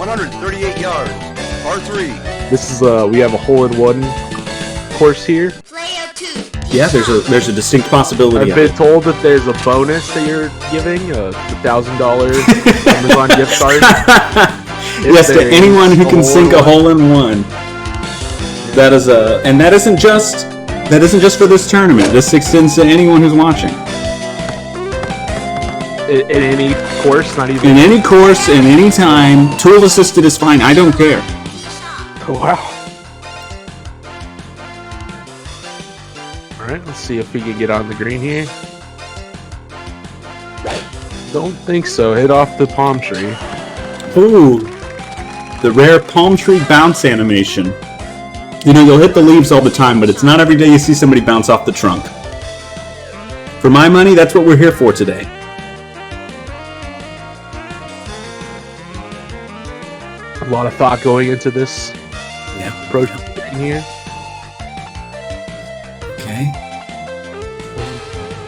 138 yards, par 3. This is we have a hole-in-one course here. Yeah, there's a distinct possibility. I've been told that there's a bonus that you're giving, a $1,000 Amazon gift card. Yes, to anyone who can sink a hole-in-one. That is and that isn't just for this tournament. This extends to anyone who's watching. In any course, not even... In any course, in any time, tool assisted is fine. I don't care. Oh, wow. Alright, let's see if we can get on the green here. Don't think so. Hit off the palm tree. Ooh. The rare palm tree bounce animation. You know, you'll hit the leaves all the time, but it's not every day you see somebody bounce off the trunk. For my money, that's what we're here for today. A lot of thought going into this approach here. Okay.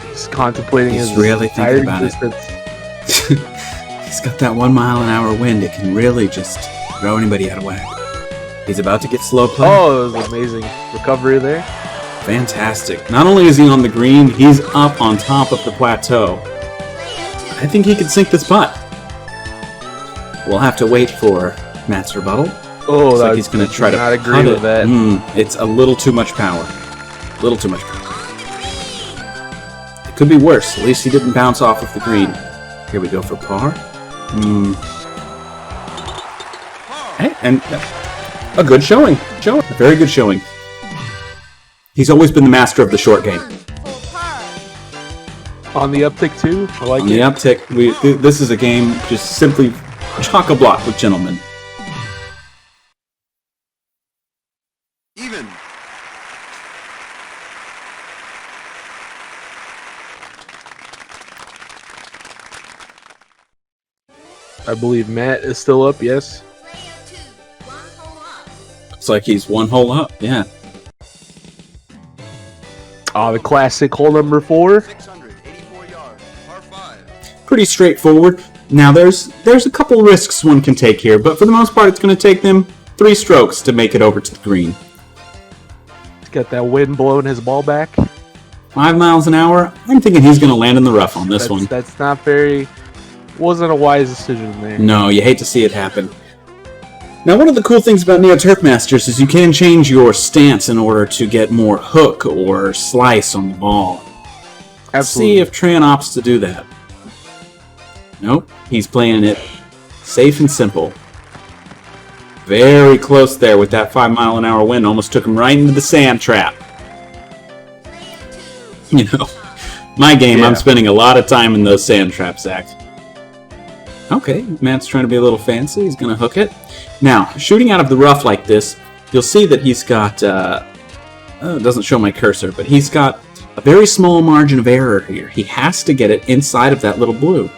He's contemplating his really thinking about existence. it. He's got that 1 mile an hour wind. It can really just throw anybody out of whack. He's about to get slow play. Oh, it was amazing recovery there. Fantastic. Not only is he on the green, he's up on top of the plateau. I think he could sink this putt. We'll have to wait for Matt's rebuttal. Oh, looks like he's going to try to not agree putt with that. It's a little too much power. A little too much power. It could be worse. At least he didn't bounce off of the green. Here we go for par. Hey, and a good showing. A very good showing. He's always been the master of the short game. On the uptick too. I like it. On the uptick, this is a game just simply chock-a-block with gentlemen. Even. I believe Matt is still up, yes? Looks like he's 1 hole up, yeah. The classic hole number 4. 684 yards, par 5. Pretty straightforward. Now, there's a couple risks one can take here, but for the most part, it's going to take them 3 strokes to make it over to the green. He's got that wind blowing his ball back. 5 miles an hour. I'm thinking he's going to land in the rough on this one. That's not very... Wasn't a wise decision there. No, you hate to see it happen. Now, one of the cool things about Neo Turf Masters is you can change your stance in order to get more hook or slice on the ball. Absolutely. Let's see if Tran opts to do that. Nope, he's playing it safe and simple. Very close there with that 5 mile an hour wind. Almost took him right into the sand trap. You know, my game, yeah. I'm spending a lot of time in those sand traps, Zach. Okay, Matt's trying to be a little fancy. He's going to hook it. Now, shooting out of the rough like this, you'll see that he's got... it doesn't show my cursor, but he's got a very small margin of error here. He has to get it inside of that little blue.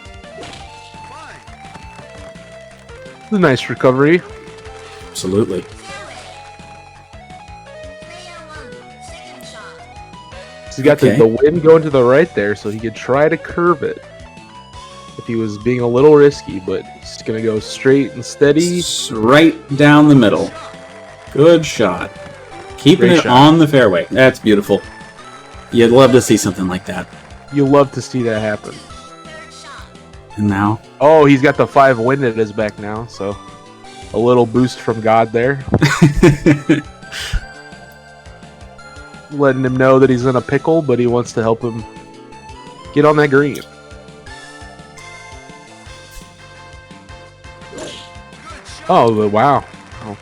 A nice recovery. Absolutely. He's got the wind going to the right there, so he could try to curve it. If he was being a little risky, but he's going to go straight and steady. Right down the middle. Good shot. Keeping it on the fairway. That's beautiful. You'd love to see something like that. You love to see that happen. And now? Oh, he's got the 5 wind at his back now, so a little boost from God there. Letting him know that he's in a pickle, but he wants to help him get on that green. Oh, wow. Oh,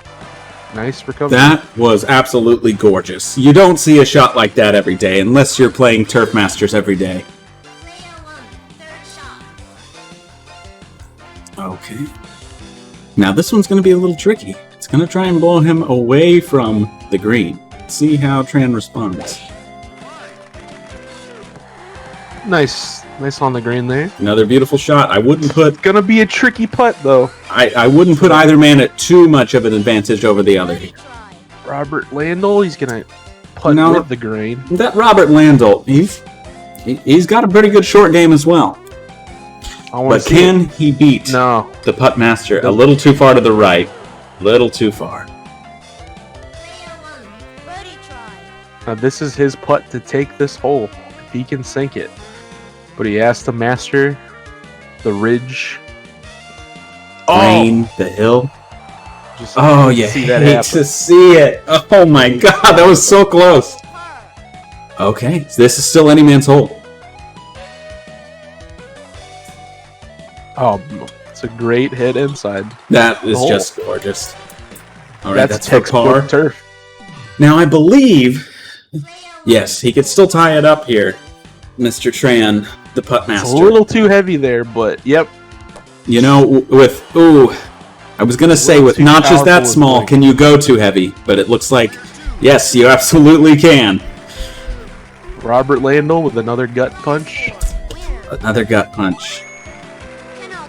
nice recovery. That was absolutely gorgeous. You don't see a shot like that every day, unless you're playing Turf Masters every day. Okay. Now this one's going to be a little tricky. It's going to try and blow him away from the green. Let's see how Tran responds. Nice on the green there. Another beautiful shot. I wouldn't put... Gonna be a tricky putt, though. I wouldn't put either man at too much of an advantage over the other. Robert Landell, he's gonna putt with the green. That Robert Landell, he's got a pretty good short game as well. But can he beat the putt master a little too far to the right? Little too far. Now this is his putt to take this hole. If he can sink it. But he has to master the ridge. Green, the hill. Just you hate to see it. Oh my god, that was so close. Okay, so this is still any man's hole. Oh, it's a great hit inside. That is just gorgeous. All right, that's for textbook par. turf. Now I believe, yes, he could still tie it up here, Mr. Tran, the putt master. It's a little too heavy there, but yep. You know, I was gonna say with notches that small, can you go too heavy? But it looks like, yes, you absolutely can. Robert Landell with another gut punch. Another gut punch.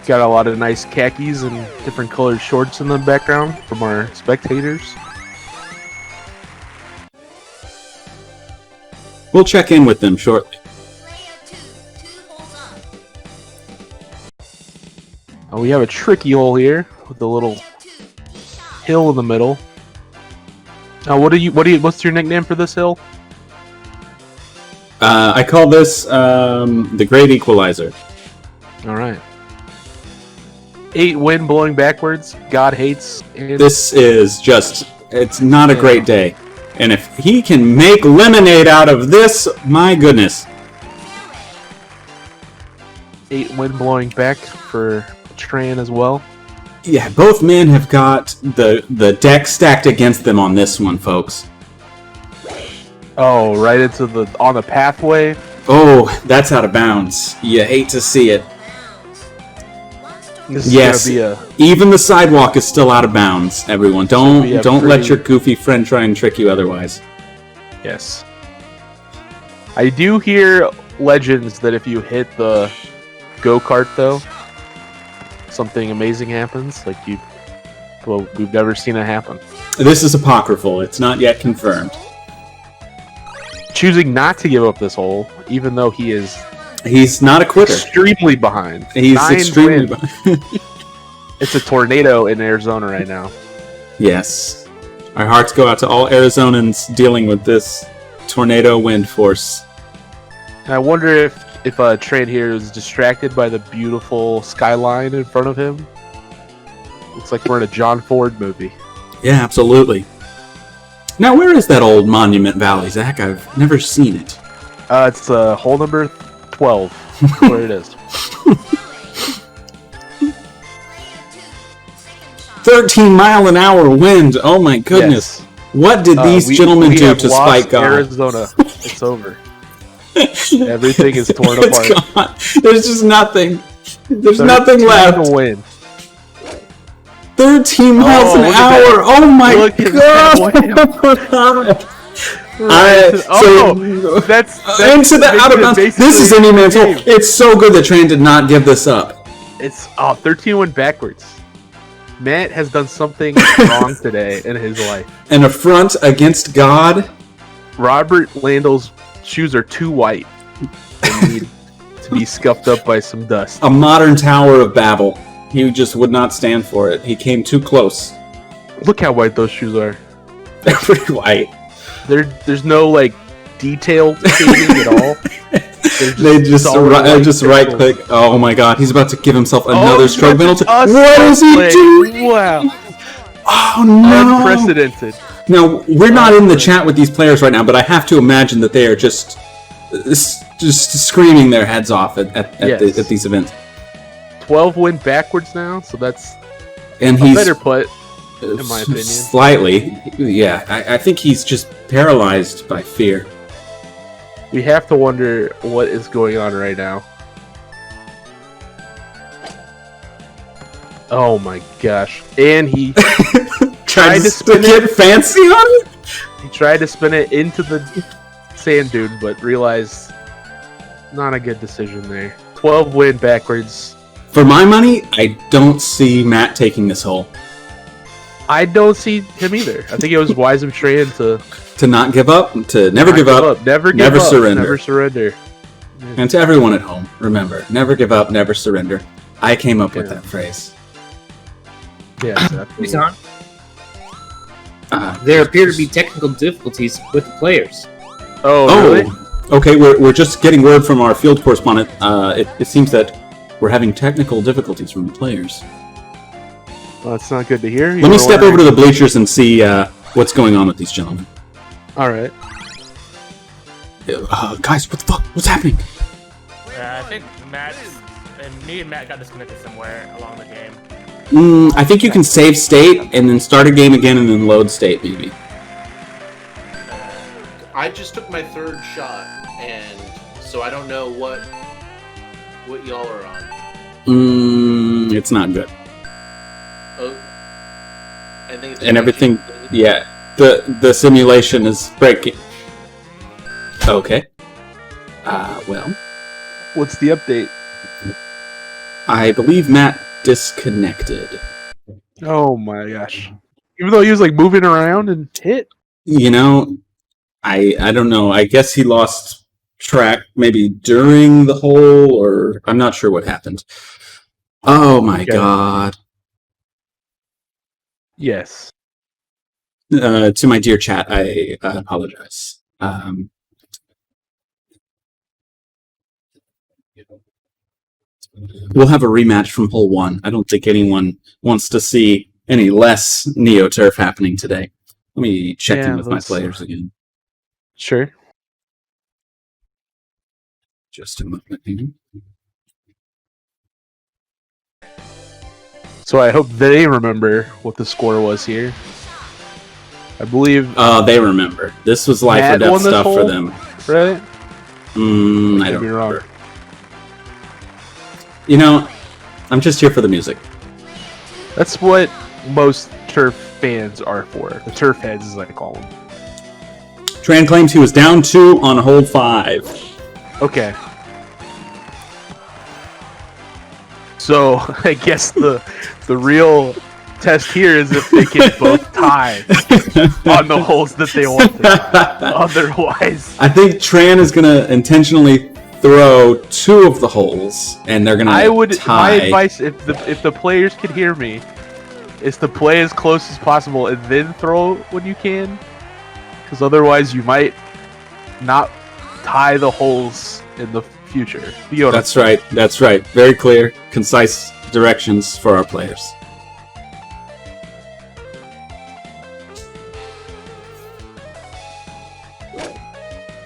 Got a lot of nice khakis and different colored shorts in the background from our spectators. We'll check in with them shortly. Oh, we have a tricky hole here with a little hill in the middle. Now, what's your nickname for this hill? I call this the Great Equalizer. All right. 8 wind blowing backwards. God hates. This is just, it's not a great day. And if he can make lemonade out of this, my goodness. 8 wind blowing back for Tran as well. Yeah, both men have got the deck stacked against them on this one, folks. Oh, right into on the pathway. Oh, that's out of bounds. You hate to see it. Yes, even the sidewalk is still out of bounds. Everyone, don't let your goofy friend try and trick you otherwise. Yes, I do hear legends that if you hit the go-kart, though, something amazing happens. Like we've never seen it happen. This is apocryphal. It's not yet confirmed. Choosing not to give up this hole, even though he's not a quitter. Extremely behind. He's extremely behind. It's a tornado in Arizona right now. Yes. Our hearts go out to all Arizonans dealing with this tornado wind force. And I wonder if Tran here is distracted by the beautiful skyline in front of him. Looks like we're in a John Ford movie. Yeah, absolutely. Now, where is that old Monument Valley, Zach? I've never seen it. It's hole number 12. Where it is. 13-mile-an-hour wind. Oh my goodness! Yes. What did these gentlemen do to spite God? Arizona. It's over. Everything is torn apart. Gone. There's just nothing. There's nothing left. Win. 13 miles an hour. Oh my god! That's into the out of bounds. This is any man's hole. It's so good that Tran did not give this up. It's 13 went backwards. Matt has done something wrong today in his life. An affront against God. Robert Landell's shoes are too white. They need to be scuffed up by some dust. A modern Tower of Babel. He just would not stand for it. He came too close. Look how white those shoes are. They're pretty white. There's no detail shading at all. They just right click. Oh my god, he's about to give himself another stroke penalty. What is he doing? Wow. Oh no. Unprecedented. Now, we're not in the chat with these players right now, but I have to imagine that they are just screaming their heads off at these events. 12 went backwards now, so that's and a better putt, in my opinion. Slightly, yeah. I think he's just paralyzed by fear. We have to wonder what is going on right now. Oh my gosh. And he tried to get fancy on it? He tried to spin it into the sand dune, but realized not a good decision there. 12 win backwards. For my money, I don't see Matt taking this hole. I don't see him either. I think it was wise of Tran to not give up, to never give up, never surrender. And to everyone at home, remember, never give up, never surrender. I came up with that phrase. Yes, absolutely. Nissan, there appear to be technical difficulties with the players. Oh, really? Okay, we're just getting word from our field correspondent. It seems that we're having technical difficulties from the players. Well, that's not good to hear. Let me step over to the bleachers and see what's going on with these gentlemen. All right. Guys, what the fuck? What's happening? I think me and Matt got disconnected somewhere along the game. I think you can save state and then start a game again and then load state, maybe. I just took my third shot, and so I don't know what y'all are on. It's not good. Oh, I think it's And everything, yeah. The simulation is breaking. Okay. Well, What's the update? I believe Matt disconnected. Oh my gosh! Even though he was like moving around and hit. You know, I don't know. I guess he lost track maybe during the hole, or I'm not sure what happened. Oh my god. Yes. To my dear chat, I apologize. We'll have a rematch from hole 1. I don't think anyone wants to see any less Neo Turf happening today. Let me check in with my players again. Sure. Just a moment here. So I hope they remember what the score was here. I believe. They remember. This was life Matt or death won this stuff for hole? them. Right? I could don't be wrong. remember. You know, I'm just here for the music. That's what most turf fans are for. The turf heads, as I call them. Tran claims he was down 2 on hole 5. Okay. So I guess the real test here is if they can both tie on the holes that they want to tie. Otherwise, I think Tran is gonna intentionally throw 2 of the holes, and they're gonna tie. My advice, if the players can hear me, is to play as close as possible and then throw when you can, because otherwise you might not tie the holes in the future. That's right. That's right. Very clear, concise directions for our players.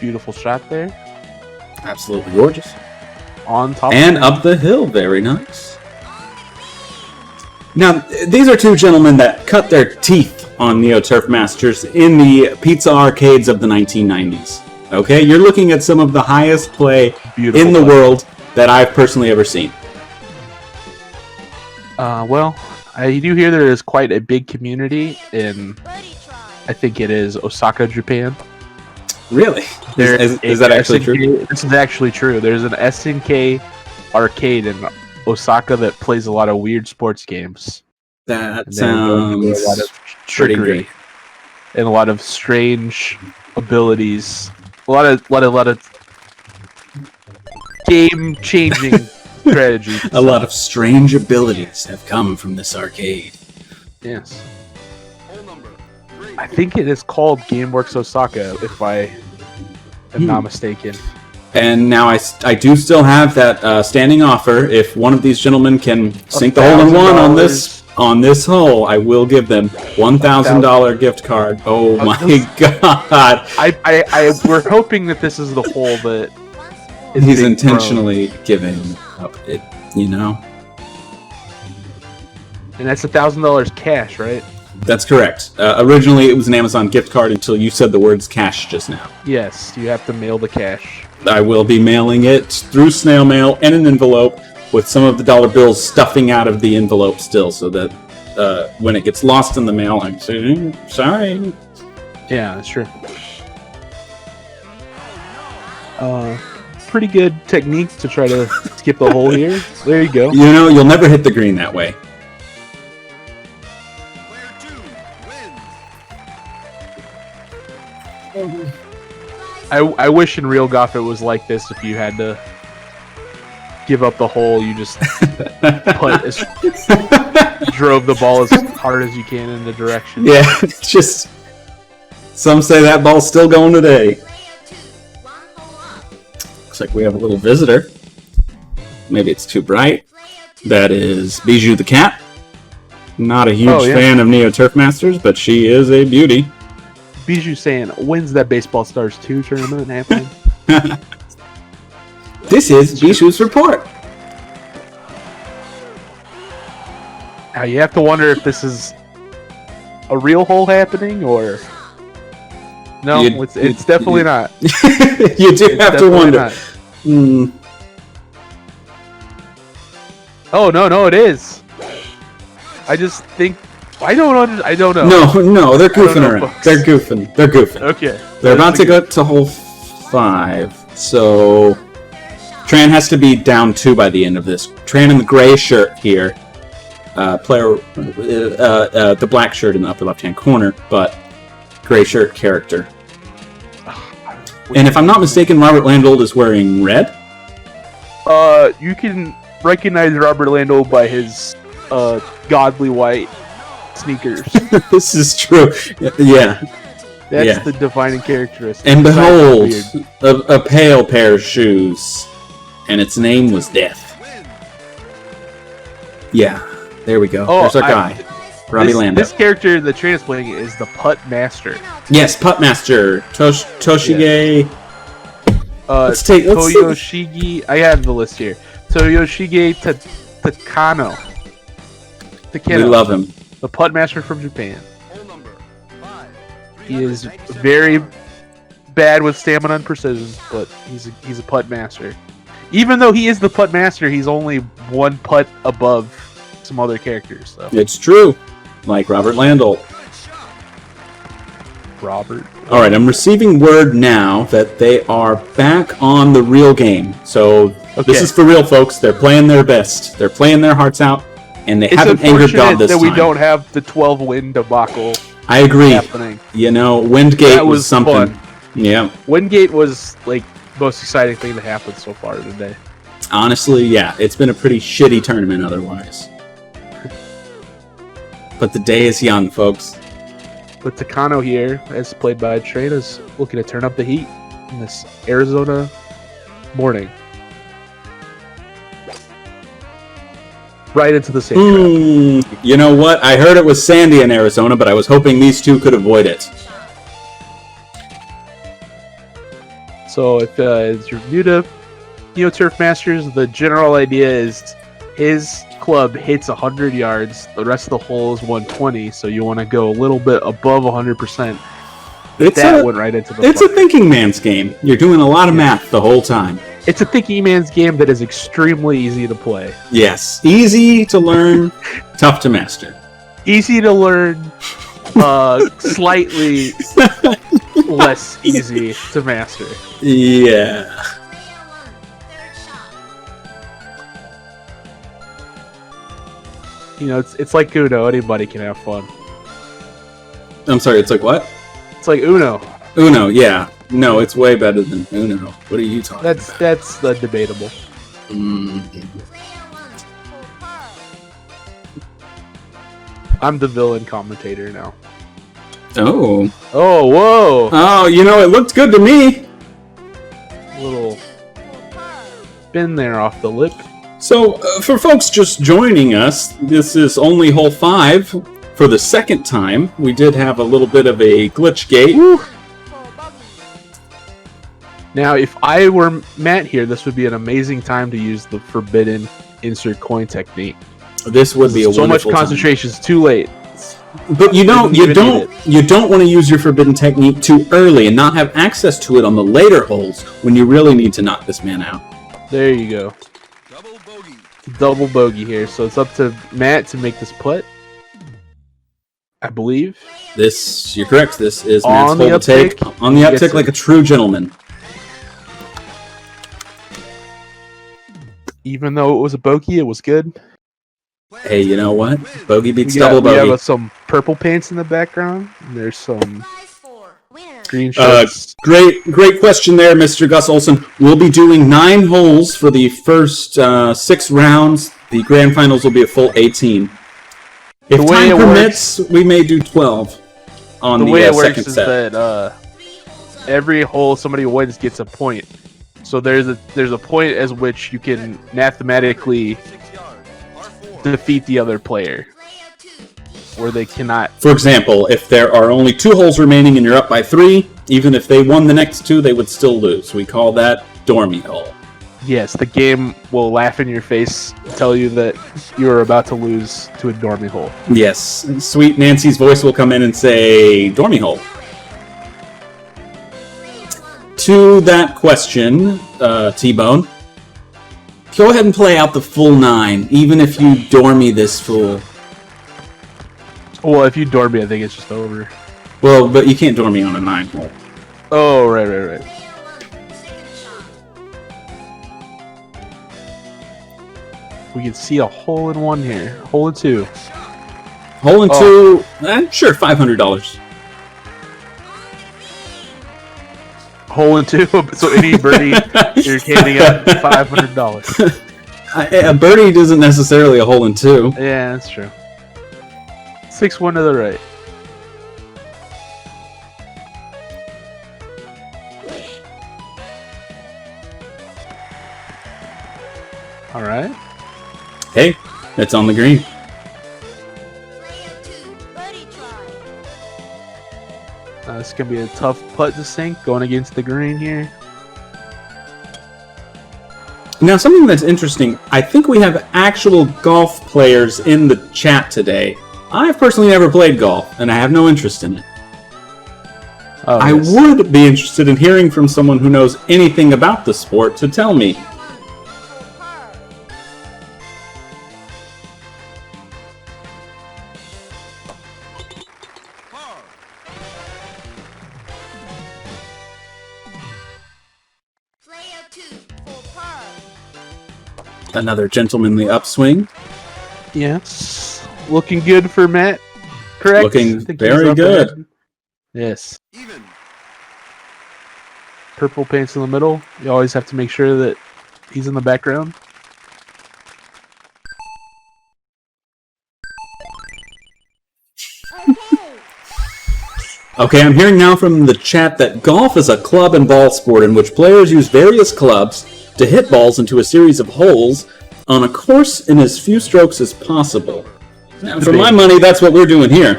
Beautiful shot there. Absolutely gorgeous. On top and up the hill. Very nice. Now, these are 2 gentlemen that cut their teeth on Neo Turf Masters in the pizza arcades of the 1990s. Okay, you're looking at some of the highest play in the world that I've personally ever seen. Well, I do hear there is quite a big community in, I think it is Osaka, Japan. Really? Is that actually true? This is actually true. There's an SNK arcade in Osaka that plays a lot of weird sports games. That sounds a lot of trickery and a lot of strange abilities. A lot of game-changing strategies. A lot of strange abilities have come from this arcade. Yes. I think it is called GameWorks Osaka, if I am not mistaken. And now I do still have that standing offer. If one of these gentlemen can sink the hole in one on this hole, I will give them $1,000 gift card. Oh my god! We're hoping that this is the hole that he's intentionally giving up. It, you know. And that's $1,000 cash, right? That's correct. Originally, it was an Amazon gift card until you said the words cash just now. Yes, you have to mail the cash. I will be mailing it through snail mail in an envelope with some of the dollar bills stuffing out of the envelope still, so that when it gets lost in the mail, I'm saying, sorry. Yeah, that's true. Pretty good technique to try to skip the hole here. There you go. You know, you'll never hit the green that way. I wish in real golf it was like this. If you had to give up the hole. You just drove the ball as hard as you can in the direction. Yeah, it's just... Some say that ball's still going today. Looks like we have a little visitor. Maybe it's too bright. That is Bijou the cat. Not a huge fan of Neo Turf Masters, but she is a beauty. Bijou saying, when's that Baseball Stars 2 tournament happening? This is Bijou's report. Now you have to wonder if this is a real hole happening or... No, it's definitely not. You do have to wonder. Oh, no, it is. I just think... I don't know. No, they're goofing around. Folks. They're goofing. Okay. They're about to go to hole 5, so... Tran has to be down 2 by the end of this. Tran in the gray shirt here. The black shirt in the upper left-hand corner, but gray shirt character. And if I'm not mistaken, Robert Landolt is wearing red? You can recognize Robert Landolt by his godly white sneakers. This is true. Yeah. That's the defining characteristic. And behold, a pale pair of shoes. And its name was Death. Yeah, there we go. There's our guy, Robbie Landolt. This character the Tran is playing is the Putt Master. Yes, Putt Master. Toshige. Let's Toyoshige. I have the list here. Toyoshige Takano. We love him. The Putt Master from Japan. He is very bad with stamina and precision, but he's a Putt Master. Even though he is the Putt Master, he's only one putt above some other characters. So. It's true. Like Robert Landolt. Robert. All right, I'm receiving word now that they are back on the real game. So this is for real, folks. They're playing their best. They're playing their hearts out, and they haven't angered God this time. That we don't have the 12-win debacle. I agree. Happening. You know, Windgate was something. Fun. Yeah. Windgate was like most exciting thing that happened so far today. Honestly, yeah, it's been a pretty shitty tournament otherwise. But the day is young, folks. But Takano here, as played by Tran, is looking to turn up the heat in this Arizona morning. Right into the sand trap. You know what? I heard it was sandy in Arizona, but I was hoping these two could avoid it. So if you're new to Neo Turf Masters, the general idea is his club hits 100 yards, the rest of the hole is 120, so you want to go a little bit above 100%. Went right into the It's a thinking man's game. You're doing a lot of math the whole time. It's a thinking man's game that is extremely easy to play. Yes. Easy to learn, tough to master. Easy to learn, slightly less easy to master. Yeah. You know, it's like Uno. Anybody can have fun. I'm sorry, it's like what? It's like Uno. Uno, yeah. No, it's way better than Uno. What are you talking about? That's debatable. I'm the villain commentator now. Oh. Oh, whoa! Oh, you know, it looked good to me. Little spin there off the lip. So, for folks just joining us, this is only hole 5. For the second time, we did have a little bit of a glitch gate. Woo. Now, if I were Matt here, this would be an amazing time to use the forbidden insert coin technique. This would be a so wonderful much concentration is too late. But you don't want to use your forbidden technique too early and not have access to it on the later holes when you really need to knock this man out. There you go. Double bogey here, so it's up to Matt to make this putt. I believe. You're correct. This is Matt's hole to take. On the uptick like a true gentleman. Even though it was a bogey, it was good. Hey, you know what? Bogey beats double bogey. We have some purple pants in the background. There's some Green shirts. Great question there, Mr. Gus Olson. We'll be doing 9 holes for the first 6 rounds. The grand finals will be a full 18. If time permits, we may do 12 on the way it second works is set. that every hole somebody wins gets a point. So there's a point as which you can mathematically 6 yards. Par 4. defeat the other player, where they cannot. For example, if there are only 2 holes remaining and you're up by 3, even if they won the next 2, they would still lose. We call that dormy hole. Yes, the game will laugh in your face, tell you that you are about to lose to a dormy hole. Yes, sweet Nancy's voice will come in and say, dormy hole. To that question, T-Bone, go ahead and play out the full 9, even if you dormy this fool. Well, if you dormy, I think it's just over. Well, but you can't dormy on a 9 hole. Oh, right. We can see a hole in 1 here. Hole in 2. Hole in 2, sure, $500. Hole in 2, so any birdie, you're handing out $500. A birdie isn't necessarily a hole in 2. Yeah, that's true. 6-1 to the right. All right. Hey, it's on the green. This can be a tough putt to sink going against the green here. Now, something that's interesting, I think we have actual golf players in the chat today. I've personally never played golf, and I have no interest in it. Oh, I yes. would be interested in hearing from someone who knows anything about the sport to tell me. Par. Another gentlemanly upswing. Yes. Looking good for Matt. Correct? Looking I think very he's up good. ahead. Yes. Even. Purple pants in the middle. You always have to make sure that he's in the background. Okay, I'm hearing now from the chat that golf is a club and ball sport in which players use various clubs to hit balls into a series of holes on a course in as few strokes as possible. Now, for my money, that's what we're doing here.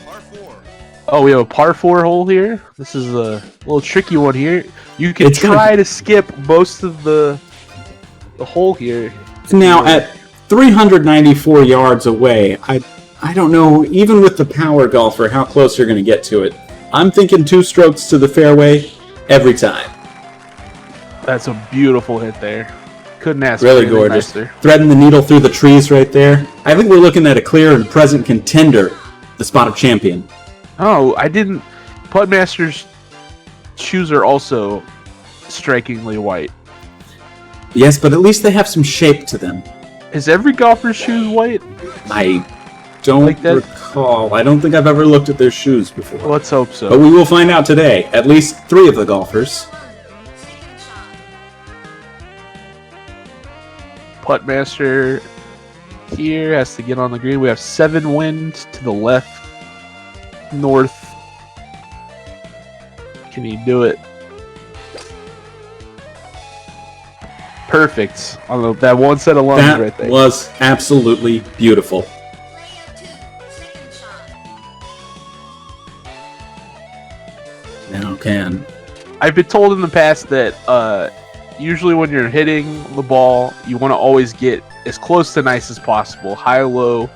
Par 4. Oh, we have a par 4 hole here. This is a little tricky one here. You can It's gonna try to skip most of the hole here. Now, at 394 yards away, I don't know, even with the power golfer, how close you're going to get to it. I'm thinking 2 strokes to the fairway every time. That's a beautiful hit there. Couldn't ask Really for anything gorgeous. nicer. Threading the needle through the trees right there. I think we're looking at a clear and present contender, the spot of champion. Oh, I didn't. Putmaster's shoes are also strikingly white. Yes, but at least they have some shape to them. Is every golfer's shoes white? I don't Like that? recall. I don't think I've ever looked at their shoes before. Let's hope so. But we will find out today. At least 3 of the golfers. Puttmaster here has to get on the green. We have 7 wind to the left, north. Can he do it? Perfect on that one set of lungs That right there. was absolutely beautiful. Now can. I've been told in the past that usually when you're hitting the ball, you want to always get as close to nice as possible. High-low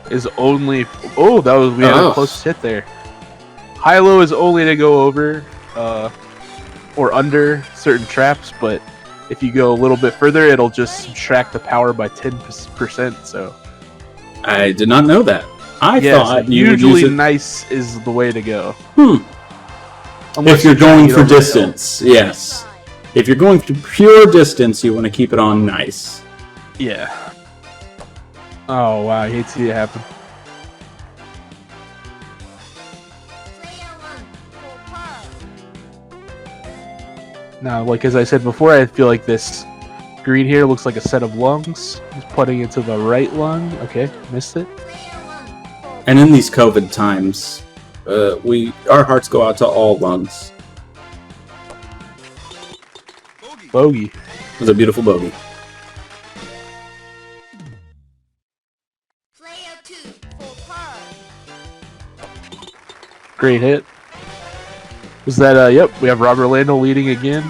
is only... Oh, that was we had a close hit there. High-low is only to go over or under certain traps, but if you go a little bit further, it'll just subtract the power by 10%. So I did not know that. I yes, thought you would usually use it nice is the way to go. if Unless you're trying going to get for over the hill. distance. Yes. If you're going for pure distance, you want to keep it on nice. Yeah. Oh wow, I hate to see it happen. Now, like as I said before, I feel like this green here looks like a set of lungs. He's putting it to the right lung. Okay, missed it. And in these COVID times, our hearts go out to all lungs. Bogey. It was a beautiful bogey. Great hit. Was that, yep, we have Robert Lando leading again.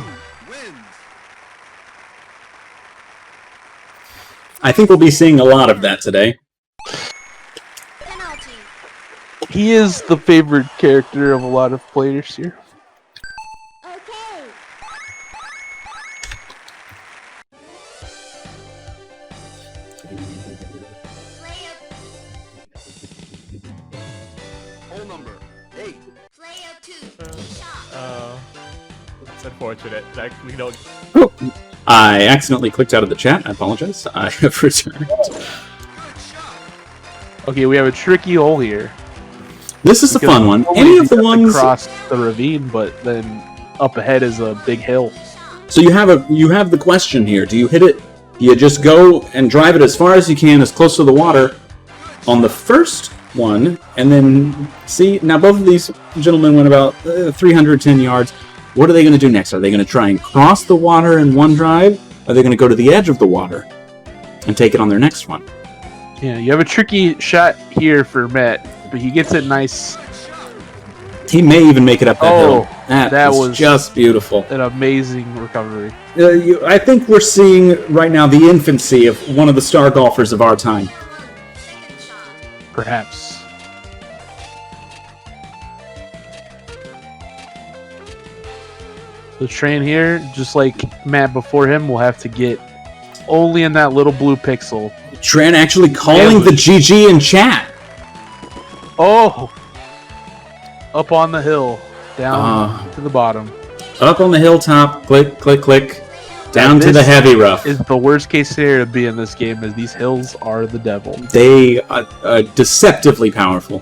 I think we'll be seeing a lot of that today. He is the favorite character of a lot of players here. Hole number 8. It's unfortunate that we don't. Oh, I accidentally clicked out of the chat. I apologize. I have returned. Okay, we have a tricky hole here. This is a fun one. Only Any of the you have to ones... cross the ravine, but then up ahead is a big hill. So you have the question here. Do you hit it? Do you just go and drive it as far as you can, as close to the water, on the first one, and then see? Now both of these gentlemen went about 310 yards. What are they going to do next? Are they going to try and cross the water in one drive? Are they going to go to the edge of the water and take it on their next one? Yeah, you have a tricky shot here for Matt, but he gets it nice. He may even make it up that hill. That was just beautiful. An amazing recovery. I think we're seeing right now the infancy of one of the star golfers of our time. Perhaps. The Tran here, just like Matt before him, will have to get only in that little blue pixel. Tran actually calling the GG in chat. Oh! Up on the hill, down to the bottom. Up on the hilltop, click, click, click, down to the heavy rough. Is the worst case scenario to be in this game, as these hills are the devil. They are deceptively powerful.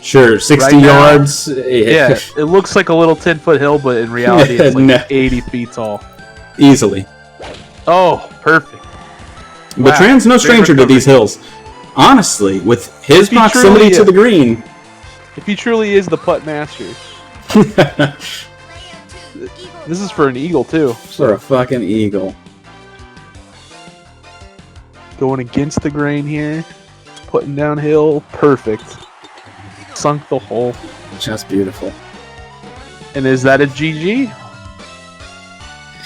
Sure, 60 right yards. Yeah, it looks like a little 10-foot hill, but in reality it's like 80 feet tall. Easily. Oh, perfect. But Tran's no stranger to these hills. Honestly, with his proximity to the green. If he truly is the putt master. This is for an eagle, too. For a fucking eagle. Going against the grain here. Putting downhill. Perfect. Sunk the hole. Just beautiful. And is that a GG?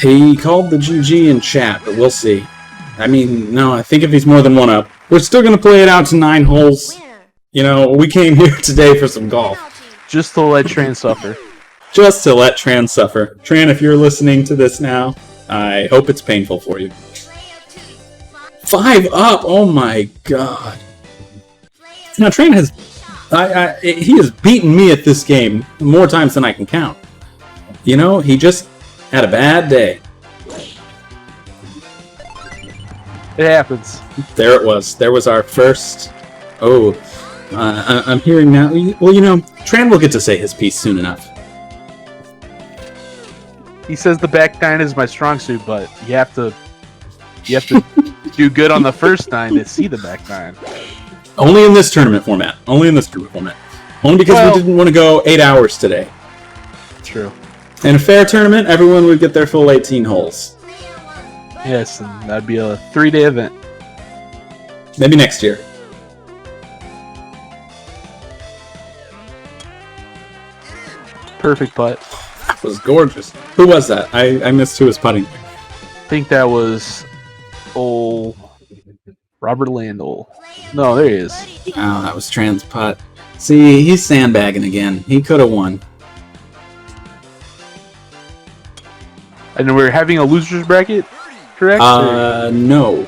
He called the GG in chat, but we'll see. I mean, no, I think if he's more than one up, we're still going to play it out to 9 holes. You know, we came here today for some golf. Just to let Tran suffer. Just to let Tran suffer. Tran, if you're listening to this now, I hope it's painful for you. 5 up! Oh my god. Now, Tran has... he has beaten me at this game more times than I can count. You know, he just had a bad day. It happens. There it was. There was our first... Oh, I'm hearing now... Well, you know, Tran will get to say his piece soon enough. He says the back 9 is my strong suit, but you have to do good on the first 9 to see the back 9. Only in this tournament format. Only in this tournament format. Only because we didn't want to go 8 hours today. True. In a fair tournament, everyone would get their full 18 holes. Yes, and that'd be a 3-day event. Maybe next year. Perfect putt. That was gorgeous. Who was that? I missed who was putting. I think that was old Robert Landell. No, there he is. Oh, that was Tran's putt. See, he's sandbagging again. He could have won. And we're having a loser's bracket, correct? No.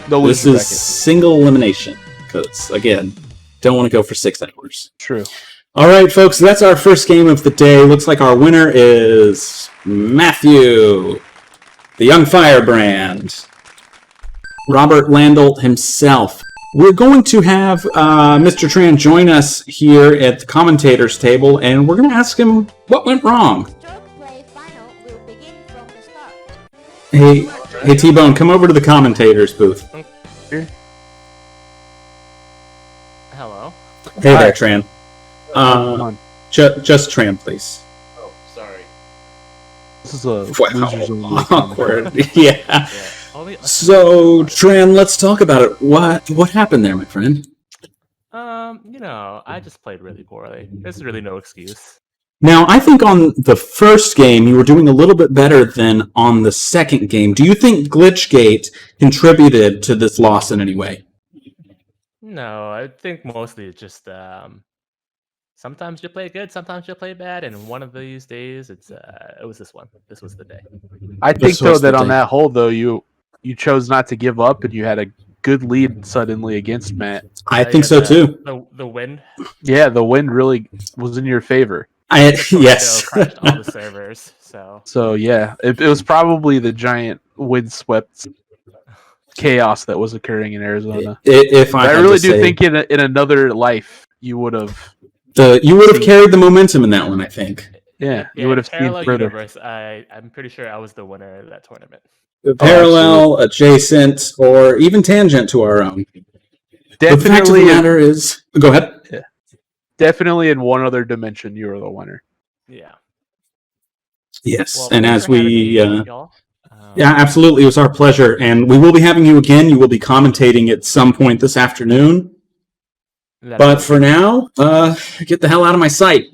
No This loser's is bracket. single elimination. Because, again, don't want to go for 6 hours. True. Alright, folks, that's our first game of the day. Looks like our winner is Matthew, the Young Firebrand. Robert Landell himself. We're going to have Mr. Tran join us here at the commentators table, and we're going to ask him what went wrong. Stroke play final will begin from Hey, T-Bone, come over to the commentators booth. Hello. Hey Hi. there, Tran. Come on. Just Tran, please. Oh, sorry. This is a Wow, losers only. awkward. Yeah. Yeah. Only. So, Tran, let's talk about it. What happened there, my friend? I just played really poorly. There's really no excuse. Now, I think on the first game you were doing a little bit better than on the second game. Do you think Glitchgate contributed to this loss in any way? No, I think mostly it's just sometimes you play good, sometimes you play bad, and one of these days it was this one. This was the day. I think This though was the that on day. that hole though you chose not to give up and you had a good lead suddenly against Matt. I think so too. The wind. Yeah, the wind really was in your favor. The tornado yes. crashed all the servers. So yeah, it was probably the giant windswept chaos that was occurring in Arizona. If But I really do think in another life you would have. you would have carried the momentum in that one. I think Yeah, you would have seen parallel further. universe. I'm pretty sure I was the winner of that tournament. parallel, adjacent, or even tangent to our own. The fact of the Definitely, matter is, go ahead. definitely in one other dimension, you were the winner. Yeah. Yes, Well, and thanks as for having we, me, y'all. yeah, absolutely, it was our pleasure, and we will be having you again. You will be commentating at some point this afternoon. But for now, get the hell out of my sight.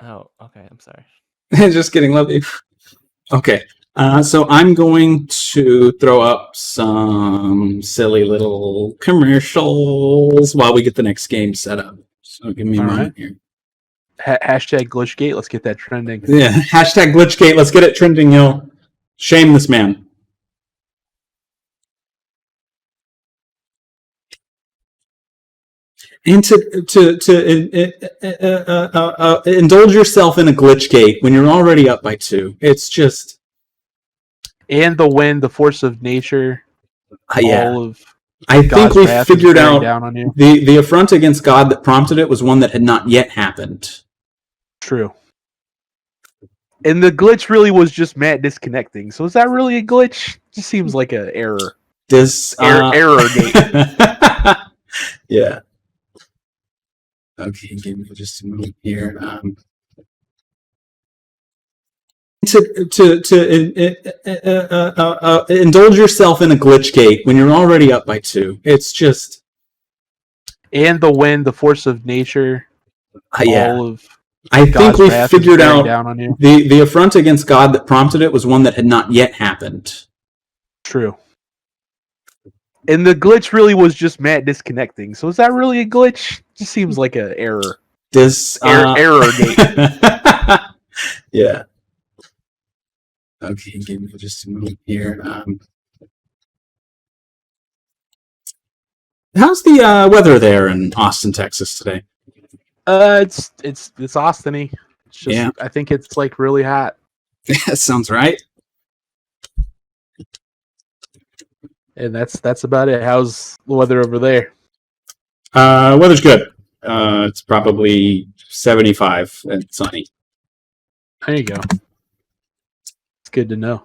Oh, okay. I'm sorry. Just kidding, love you. Okay, so I'm going to throw up some silly little commercials while we get the next game set up. So give me a All moment right. here. Hashtag Glitchgate. Let's get that trending. Yeah, hashtag Glitchgate. Let's get it trending, yo. Shame this man. And to indulge yourself in a Glitchgate when you're already up by 2. It's just And the wind, the force of nature. yeah. All of I God's think we wrath is figured bearing out down on you. the affront against God that prompted it was one that had not yet happened. True. And the glitch really was just Matt disconnecting. So is that really a glitch? Just seems like an error. This Error gate. Yeah. Okay, give me just a moment here. To indulge yourself in a Glitchgate when you're already up by 2. It's just And the wind, the force of nature. yeah. All of I God's think we wrath is figured bearing out down on you. the affront against God that prompted it was one that had not yet happened. True. And the glitch really was just Matt disconnecting. So is that really a glitch? Just seems like an error. This Error gate. Yeah. Okay, give me just a moment here. How's the weather there in Austin, Texas today? It's Austin-y. It's just, Yeah. I think it's like really hot. That sounds right. And that's about it. How's the weather over there? Weather's good. It's probably 75 and sunny. There you go. It's good to know.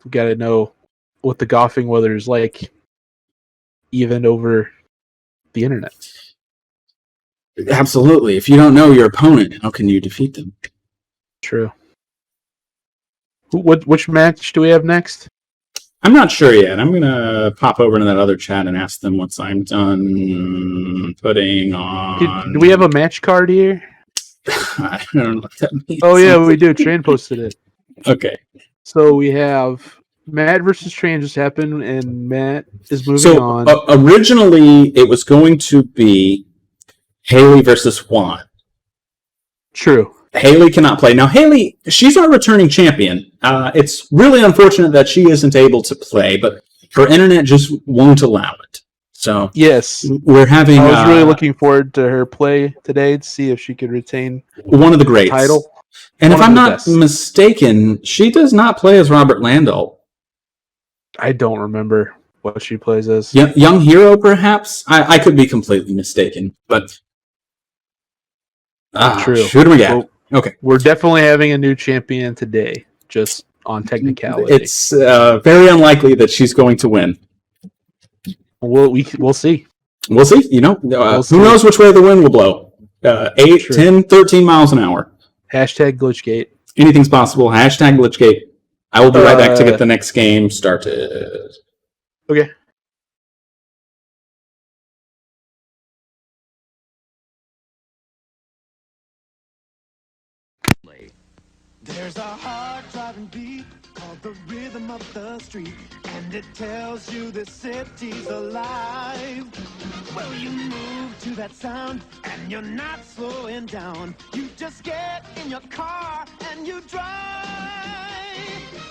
We got to know what the golfing weather is like, even over the internet. Absolutely. If you don't know your opponent, how can you defeat them? True. Which match do we have next? I'm not sure yet. I'm going to pop over to that other chat and ask them once I'm done putting on... Do we have a match card here? I don't know what that means. Oh, yeah, we do. Tran posted it. Okay. So we have Matt versus Tran just happened, and Matt is moving on. Originally, it was going to be Haley versus Juan. True. Haley cannot play. Now, Haley, she's our returning champion. It's really unfortunate that she isn't able to play, but her internet just won't allow it. So, Yes. we're having... I was really looking forward to her play today to see if she could retain one of the greats. title. And One if of I'm the not best. mistaken, she does not play as Robert Landau. I don't remember what she plays as. Young Hero, perhaps? I could be completely mistaken, but... True. Shoot 'em again. Well, Okay. we're definitely having a new champion today. Just on technicality. It's very unlikely that she's going to win. We'll see. We'll see. You know, see. Who knows which way the wind will blow? 8, True. 10, 13 miles an hour. Hashtag Glitchgate. Anything's possible. Hashtag Glitchgate. I will be right back to get the next game started. Okay. There's a heart-driving beat called the rhythm of the street, and it tells you the city's alive. Well, you move to that sound, and you're not slowing down. You just get in your car, and you drive.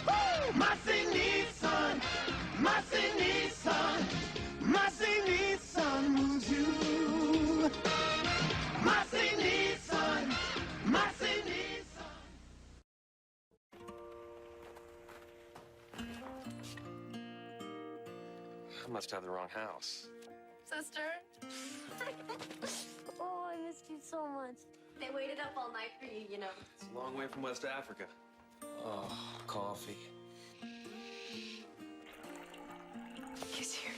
Woo! Massey Nissan, Massey Nissan, Massey Nissan moves you. Massey Nissan, Massey Nissan. I must have the wrong house. Sister? Oh, I missed you so much. They waited up all night for you, you know. It's a long way from West Africa. Oh, coffee. He's here.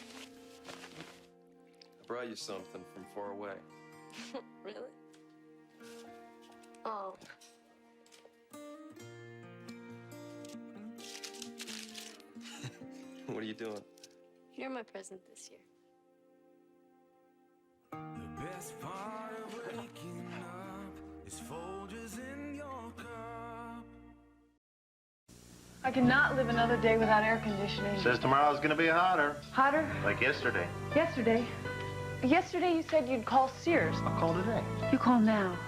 I brought you something from far away. Really? Oh. What are you doing? You're my present this year. The best part of waking up is Folgers in your cup. I cannot live another day without air conditioning. Says tomorrow's gonna be hotter, Hotter? like yesterday. Yesterday. Yesterday you said you'd call Sears. I'll call today. You call now.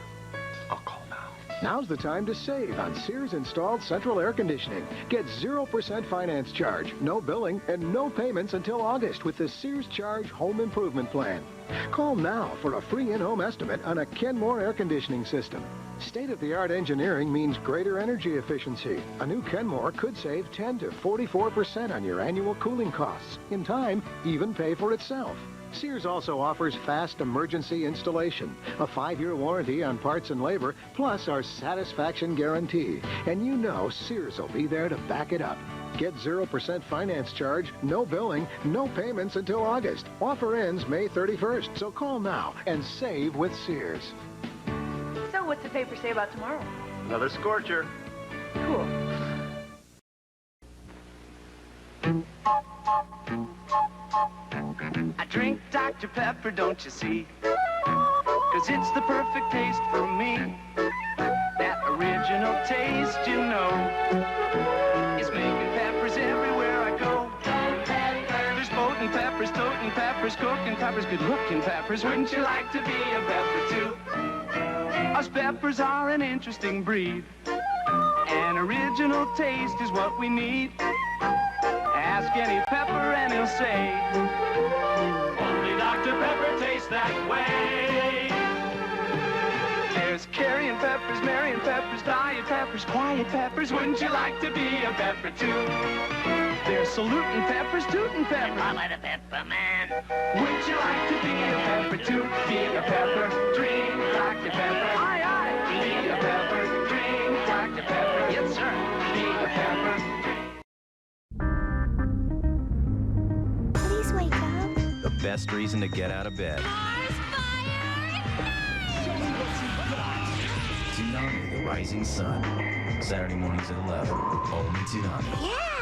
I'll call now. Now's the time to save on Sears installed central air conditioning. Get 0% finance charge, no billing, and no payments until August with the Sears Charge Home Improvement Plan. Call now for a free in-home estimate on a Kenmore air conditioning system. State-of-the-art engineering means greater energy efficiency. A new Kenmore could save 10 to 44% on your annual cooling costs. In time, even pay for itself. Sears also offers fast emergency installation, a 5-year warranty on parts and labor, plus our satisfaction guarantee. And you know Sears will be there to back it up. Get 0% finance charge, no billing, no payments until August. Offer ends May 31st, so call now and save with Sears. So what's the paper say about tomorrow? Another scorcher. Cool. I drink Dr. Pepper, don't you see? 'Cause it's the perfect taste for me. That original taste, you know, is making peppers everywhere I go. There's boating peppers, toting peppers, cooking peppers, good-looking peppers. Wouldn't you like to be a pepper too? Us peppers are an interesting breed. An original taste is what we need. Ask any pepper and he'll say, only Dr. Pepper tastes that way. There's carrying peppers, marrying peppers, diet peppers, quiet peppers. Wouldn't you like to be a pepper too? There's saluting peppers, tooting peppers. I'm a pepper man. Wouldn't you like to be a pepper too? Be a pepper, drink Dr. Pepper. Aye, aye. Be a pepper, drink Dr. Pepper. Yes, sir. Be a pepper. Please wake up. The best reason to get out of bed. Tsunami, the rising sun. Saturday mornings at 11. Only Tsunami. Yeah!